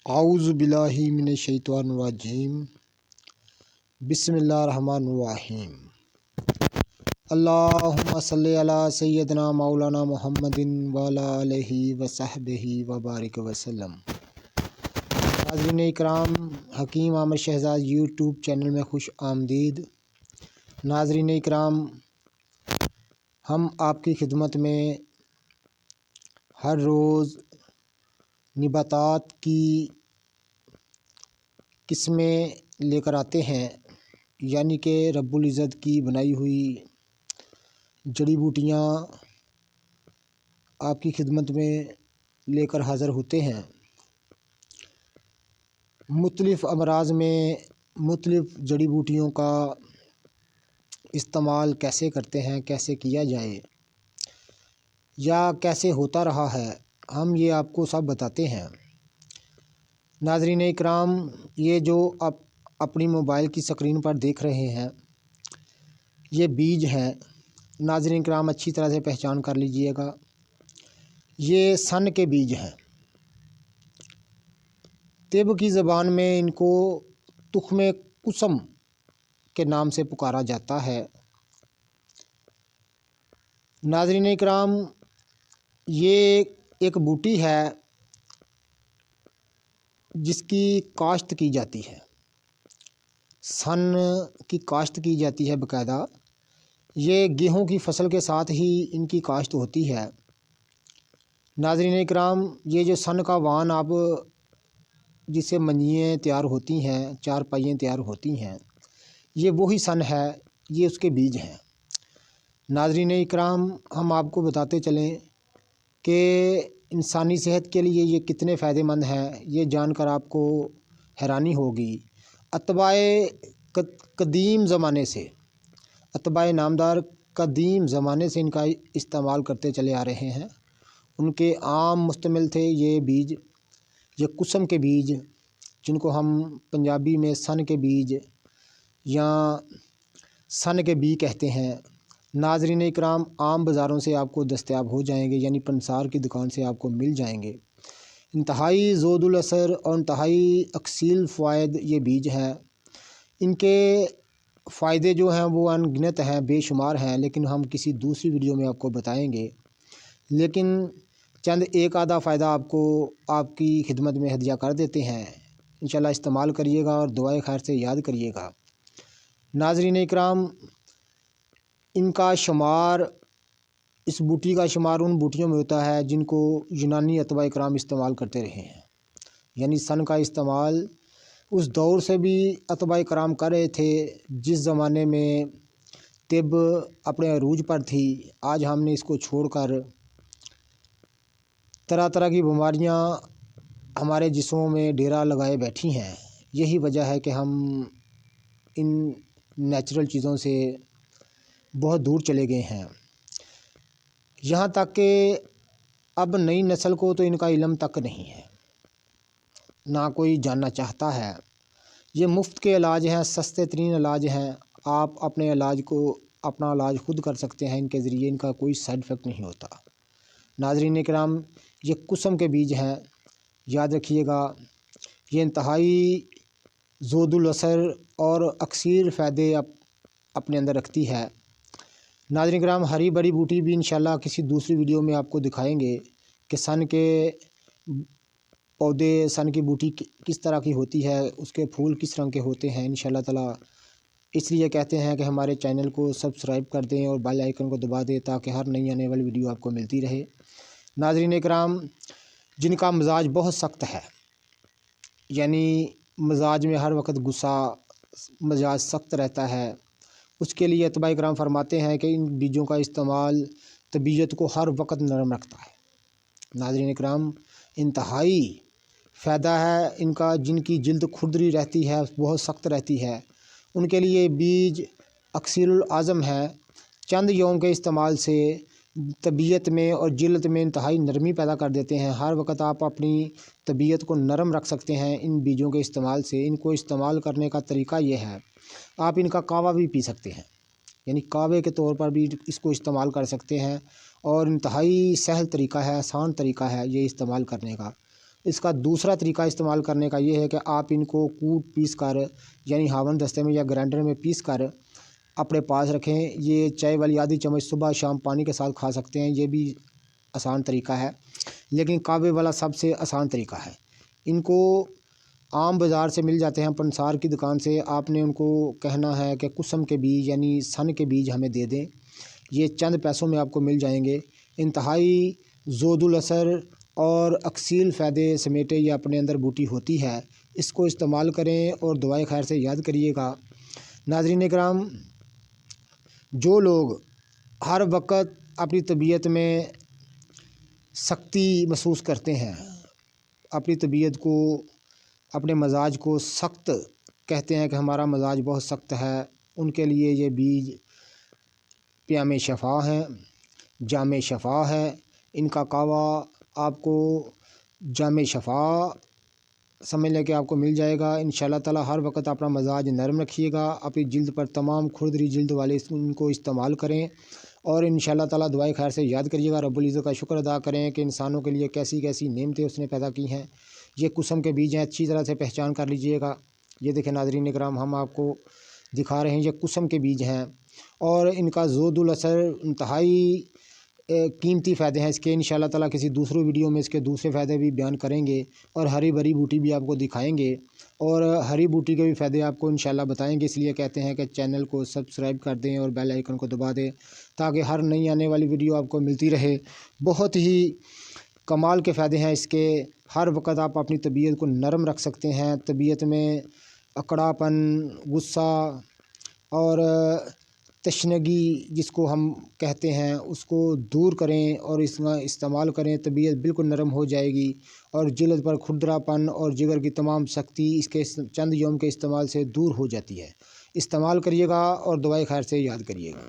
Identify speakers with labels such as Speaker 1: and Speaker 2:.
Speaker 1: اعوذ باللہ من الشیطان الرجیم بسم اللہ الرحمن الرحیم اللہم صلی علی سیدنا مولانا محمد وعلی آلہ وصحبہ وبارک وسلم۔ ناظرین اکرام، حکیم عامر شہزاد یوٹیوب چینل میں خوش آمدید۔ ناظرین اکرام، ہم آپ کی خدمت میں ہر روز نباتات کی قسمیں لے کر آتے ہیں، یعنی کہ رب العزت کی بنائی ہوئی جڑی بوٹیاں آپ کی خدمت میں لے کر حاضر ہوتے ہیں۔ مختلف امراض میں مختلف جڑی بوٹیوں کا استعمال کیسے کرتے ہیں، کیسے کیا جائے یا کیسے ہوتا رہا ہے، ہم یہ آپ کو سب بتاتے ہیں۔ ناظرین اکرام، یہ جو آپ اپنی موبائل کی سکرین پر دیکھ رہے ہیں، یہ بیج ہیں۔ ناظرین اکرام، اچھی طرح سے پہچان کر لیجئے گا، یہ سن کے بیج ہیں۔ طب کی زبان میں ان کو تخم قسم کے نام سے پکارا جاتا ہے۔ ناظرین اکرام، یہ ایک بوٹی ہے جس کی کاشت کی جاتی ہے، سن کی کاشت کی جاتی ہے باقاعدہ۔ یہ گیہوں کی فصل کے ساتھ ہی ان کی کاشت ہوتی ہے۔ ناظرین اکرام، یہ جو سن کا وان آپ جس سے منجیاں تیار ہوتی ہیں، چار پائیاں تیار ہوتی ہیں، یہ وہی سن ہے، یہ اس کے بیج ہیں۔ ناظرین اکرام، ہم آپ کو بتاتے چلیں کہ انسانی صحت کے لیے یہ کتنے فائدہ مند ہیں، یہ جان کر آپ کو حیرانی ہوگی۔ اتباع قدیم زمانے سے، اتباع نامدار قدیم زمانے سے ان کا استعمال کرتے چلے آ رہے ہیں۔ ان کے عام مستعمل تھے یہ بیج، یہ قسم کے بیج، جن کو ہم پنجابی میں سن کے بیج یا سن کے بی کہتے ہیں۔ ناظرین اکرام، عام بازاروں سے آپ کو دستیاب ہو جائیں گے، یعنی پنسار کی دکان سے آپ کو مل جائیں گے۔ انتہائی زود الاثر اور انتہائی اکسیل فوائد یہ بیج ہیں۔ ان کے فائدے جو ہیں وہ ان گنت ہیں، بے شمار ہیں، لیکن ہم کسی دوسری ویڈیو میں آپ کو بتائیں گے۔ لیکن چند ایک آدھا فائدہ آپ کو آپ کی خدمت میں ہدیہ کر دیتے ہیں، انشاءاللہ استعمال کریے گا اور دعائے خیر سے یاد کریے گا۔ ناظرین اکرام، ان کا شمار، اس بوٹی کا شمار ان بوٹیوں میں ہوتا ہے جن کو یونانی اتباع اکرام استعمال کرتے رہے ہیں، یعنی سن کا استعمال اس دور سے بھی اتباع اکرام کر رہے تھے جس زمانے میں طب اپنے عروج پر تھی۔ آج ہم نے اس کو چھوڑ کر طرح طرح کی بیماریاں ہمارے جسموں میں ڈیرا لگائے بیٹھی ہیں۔ یہی وجہ ہے کہ ہم ان نیچرل چیزوں سے بہت دور چلے گئے ہیں، یہاں تک کہ اب نئی نسل کو تو ان کا علم تک نہیں ہے، نہ کوئی جاننا چاہتا ہے۔ یہ مفت کے علاج ہیں، سستے ترین علاج ہیں۔ آپ اپنے اپنا علاج خود کر سکتے ہیں، ان کے ذریعے ان کا کوئی سائیڈ افیکٹ نہیں ہوتا۔ ناظرین اکرام، یہ قسم کے بیج ہیں، یاد رکھیے گا، یہ انتہائی زود الاثر اور اکثیر فائدے اپنے اندر رکھتی ہے۔ ناظرین اکرام، ہری بڑی بوٹی بھی انشاءاللہ کسی دوسری ویڈیو میں آپ کو دکھائیں گے کہ سن کے پودے، سن کی بوٹی کس طرح کی ہوتی ہے، اس کے پھول کس رنگ کے ہوتے ہیں انشاءاللہ تعالی۔ اس لیے کہتے ہیں کہ ہمارے چینل کو سبسکرائب کر دیں اور بیل آئیکن کو دبا دیں تاکہ ہر نئی آنے والی ویڈیو آپ کو ملتی رہے۔ ناظرین اکرام، جن کا مزاج بہت سخت ہے، یعنی مزاج میں ہر وقت غصہ، مزاج سخت رہتا ہے، اس کے لیے اتباع اکرام فرماتے ہیں کہ ان بیجوں کا استعمال طبیعت کو ہر وقت نرم رکھتا ہے۔ ناظرین اکرام، انتہائی فائدہ ہے ان کا۔ جن کی جلد کھردری رہتی ہے، بہت سخت رہتی ہے، ان کے لیے بیج اکسیر الاعظم ہے۔ چند یوم کے استعمال سے طبیعت میں اور جلد میں انتہائی نرمی پیدا کر دیتے ہیں۔ ہر وقت آپ اپنی طبیعت کو نرم رکھ سکتے ہیں ان بیجوں کے استعمال سے۔ ان کو استعمال کرنے کا طریقہ یہ ہے، آپ ان کا کہوہ بھی پی سکتے ہیں، یعنی کہوے کے طور پر بھی اس کو استعمال کر سکتے ہیں، اور انتہائی سہل طریقہ ہے، آسان طریقہ ہے یہ استعمال کرنے کا۔ اس کا دوسرا طریقہ استعمال کرنے کا یہ ہے کہ آپ ان کو کوٹ پیس کر یعنی ہاون دستے میں یا گرینڈر میں پیس کر اپنے پاس رکھیں۔ یہ چائے والی آدھی چمچ صبح شام پانی کے ساتھ کھا سکتے ہیں، یہ بھی آسان طریقہ ہے، لیکن کعوے والا سب سے آسان طریقہ ہے۔ ان کو عام بازار سے مل جاتے ہیں، پنسار کی دکان سے۔ آپ نے ان کو کہنا ہے کہ قسم کے بیج یعنی سن کے بیج ہمیں دے دیں، یہ چند پیسوں میں آپ کو مل جائیں گے۔ انتہائی زود الاثر اور اکسیل فائدے سمیٹے یہ اپنے اندر بوٹی ہوتی ہے، اس کو استعمال کریں اور دعائے خیر سے یاد کریے گا۔ ناظرین کرام، جو لوگ ہر وقت اپنی طبیعت میں سختی محسوس کرتے ہیں، اپنی طبیعت کو اپنے مزاج کو سخت کہتے ہیں کہ ہمارا مزاج بہت سخت ہے، ان کے لیے یہ بیج پیام شفا ہیں، جام شفا ہے۔ ان کا قہوہ آپ کو جام شفا سمجھ لیں کہ آپ کو مل جائے گا۔ انشاءاللہ تعالی ہر وقت اپنا مزاج نرم رکھیے گا، اپنی جلد پر تمام کھردری جلد والے ان کو استعمال کریں، اور انشاءاللہ تعالی دعائے خیر سے یاد کریے گا۔ رب العزت کا شکر ادا کریں کہ انسانوں کے لیے کیسی کیسی نعمتیں اس نے پیدا کی ہیں۔ یہ قسم کے بیج ہیں، اچھی طرح سے پہچان کر لیجئے گا۔ یہ دیکھیں ناظرین کرام، ہم آپ کو دکھا رہے ہیں، یہ قسم کے بیج ہیں اور ان کا زود الاثر انتہائی قیمتی فائدے ہیں اس کے۔ انشاءاللہ تعالی کسی دوسرے ویڈیو میں اس کے دوسرے فائدے بھی بیان کریں گے، اور ہری بھری بوٹی بھی آپ کو دکھائیں گے، اور ہری بوٹی کے بھی فائدے آپ کو انشاءاللہ بتائیں گے۔ اس لیے کہتے ہیں کہ چینل کو سبسکرائب کر دیں اور بیل آئیکن کو دبا دیں تاکہ ہر نئی آنے والی ویڈیو آپ کو ملتی رہے۔ بہت ہی کمال کے فائدے ہیں اس کے۔ ہر وقت آپ اپنی طبیعت کو نرم رکھ سکتے ہیں، طبیعت میں اکڑا پن، غصہ اور تشنگی جس کو ہم کہتے ہیں اس کو دور کریں اور اس میں استعمال کریں، طبیعت بالکل نرم ہو جائے گی، اور جلد پر کھردرا پن اور جگر کی تمام سختی اس کے چند یوم کے استعمال سے دور ہو جاتی ہے۔ استعمال کریے گا اور دعائے خیر سے یاد کریے گا۔